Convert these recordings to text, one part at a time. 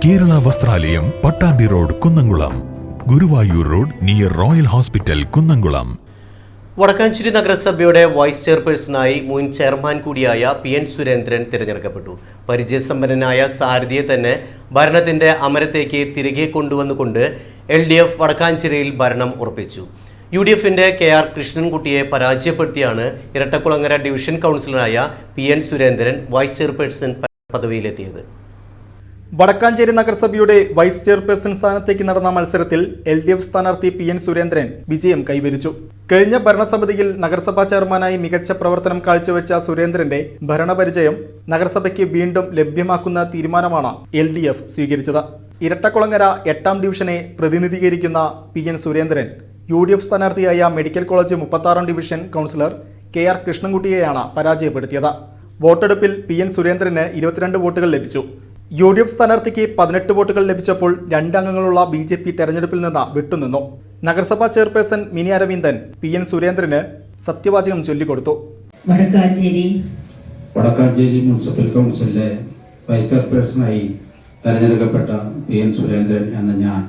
Kerala Vasthralayam, Pattambi road, Kunnamkulam. Guruvayur road near royal hospital, Kunnamkulam. Wadakkanchery നഗരസഭയുടെ vice ചെയർപേഴ്സണായി മുൻ chairman കൂടിയായ PN സുരേന്ദ്രൻ തിരഞ്ഞെടുക്കപ്പെട്ടു. പരിചയസമ്പന്നനായ സാരഥിയെ തന്നെ ഭരണത്തിന്റെ അമരത്തേക്ക് തിരികെ കൊണ്ടുവന്നുകൊണ്ട് LDF വടക്കാഞ്ചേരിയിൽ ഭരണം ഉറപ്പിച്ചു. UDFന്റെ KR കൃഷ്ണൻകുട്ടിയെ പരാജയപ്പെടുത്തിയാണ് ഇരട്ടക്കുളങ്ങര ഡിവിഷൻ കൗൺസിലറായ PN സുരേന്ദ്രൻ വൈസ് ചെയർപേഴ്സൺ പദവിയിലെത്തിയത്. വടക്കാഞ്ചേരി നഗരസഭയുടെ വൈസ് ചെയർപേഴ്സൺ സ്ഥാനത്തേക്ക് നടന്ന മത്സരത്തിൽ LDF സ്ഥാനാർത്ഥി PN സുരേന്ദ്രൻ വിജയം കൈവരിച്ചു. കഴിഞ്ഞ ഭരണസമിതിയിൽ നഗരസഭാ ചെയർമാനായി മികച്ച പ്രവർത്തനം കാഴ്ചവെച്ച സുരേന്ദ്രന്റെ ഭരണപരിചയം നഗരസഭയ്ക്ക് വീണ്ടും ലഭ്യമാക്കുന്ന തീരുമാനമാണ് LDF സ്വീകരിച്ചത്. ഇരട്ടക്കുളങ്ങര 8ാം ഡിവിഷനെ പ്രതിനിധീകരിക്കുന്ന PN സുരേന്ദ്രൻ UDF സ്ഥാനാർത്ഥിയായ മെഡിക്കൽ കോളേജ് 36ാം ഡിവിഷൻ കൗൺസിലർ KR കൃഷ്ണൻകുട്ടിയെയാണ് പരാജയപ്പെടുത്തിയത്. വോട്ടെടുപ്പിൽ PN സുരേന്ദ്രന് 22 വോട്ടുകൾ ലഭിച്ചു. UDF സ്ഥാനാർത്ഥിക്ക് 18 വോട്ടുകൾ ലഭിച്ചപ്പോൾ 2 അംഗങ്ങളുള്ള BJP തെരഞ്ഞെടുപ്പിൽ നിന്ന് വിട്ടുനിന്നു. നഗരസഭാ ചെയർപേഴ്സൺ മിനി അരവിന്ദൻ PN സുരേന്ദ്രന് സത്യവാചകം ചൊല്ലിക്കൊടുത്തു. വടക്കാഞ്ചേരി മുനിസിപ്പൽ കൗൺസിലിലെ വൈസ് ചെയർപേഴ്സണായി തെരഞ്ഞെടുക്കപ്പെട്ട PN സുരേന്ദ്രൻ എന്ന ഞാൻ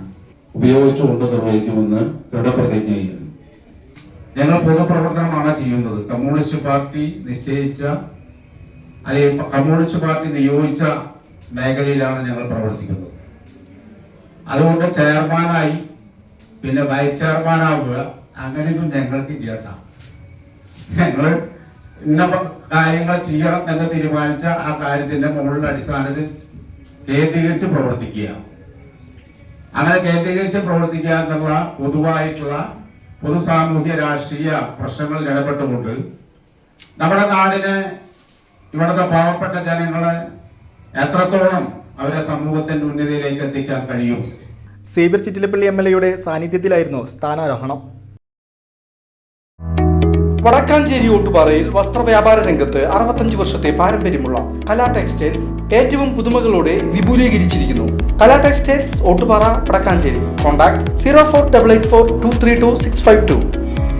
ഉപയോഗിച്ചുകൊണ്ട് നിർവഹിക്കുമെന്ന് ദൃഢപ്രതിജ്ഞ ചെയ്യുന്നു. ഞങ്ങൾ പൊതുപ്രവർത്തനമാണ് ചെയ്യുന്നത്. കമ്മ്യൂണിസ്റ്റ് പാർട്ടി നിശ്ചയിച്ച അല്ലെങ്കിൽ കമ്മ്യൂണിസ്റ്റ് പാർട്ടി നിയോഗിച്ച മേഖലയിലാണ് ഞങ്ങൾ പ്രവർത്തിക്കുന്നത്. അതുകൊണ്ട് ചെയർമാനായി പിന്നെ വൈസ് ചെയർമാനാവുക അങ്ങനെയൊന്നും ഞങ്ങൾക്ക് ചെയ്യണ്ട. ഞങ്ങൾ ഇന്ന കാര്യങ്ങൾ ചെയ്യണം എന്ന് തീരുമാനിച്ച ആ കാര്യത്തിന്റെ മുകളിൽ അടിസ്ഥാനത്തിൽ കേന്ദ്രീകരിച്ച് പ്രവർത്തിക്കുക. അങ്ങനെ കേന്ദ്രീകരിച്ച് പ്രവർത്തിക്കുക എന്നുള്ള പൊതുവായിട്ടുള്ള പൊതു സാമൂഹ്യ രാഷ്ട്രീയ പ്രശ്നങ്ങളിൽ ഇടപെട്ടുകൊണ്ട് നമ്മുടെ നാടിനെ, ഇവിടുത്തെ പാവപ്പെട്ട ജനങ്ങളെ എത്രത്തോളം അവരെ സമൂഹത്തിന്റെ ഉന്നതിയിലേക്ക് എത്തിക്കാൻ കഴിയും. സേവ്യർ ചിറ്റിലപ്പള്ളി MLAയുടെ സാന്നിധ്യത്തിലായിരുന്നു സ്ഥാനാരോഹണം. വടക്കാഞ്ചേരി ഓട്ടുപാറയിൽ വസ്ത്രവ്യാപാര രംഗത്ത് 65 വർഷത്തെ പാരമ്പര്യമുള്ള കലാ ടെക്സ്റ്റൈൽസ് ഏറ്റവും പുതുമകളോടെ വിപുലീകരിച്ചിരിക്കുന്നു. കലാ ടെക്സ്റ്റൈൽസ് ഓട്ടുപാറ, വടക്കാഞ്ചേരി. കോൺടാക്ട് 04884232 652.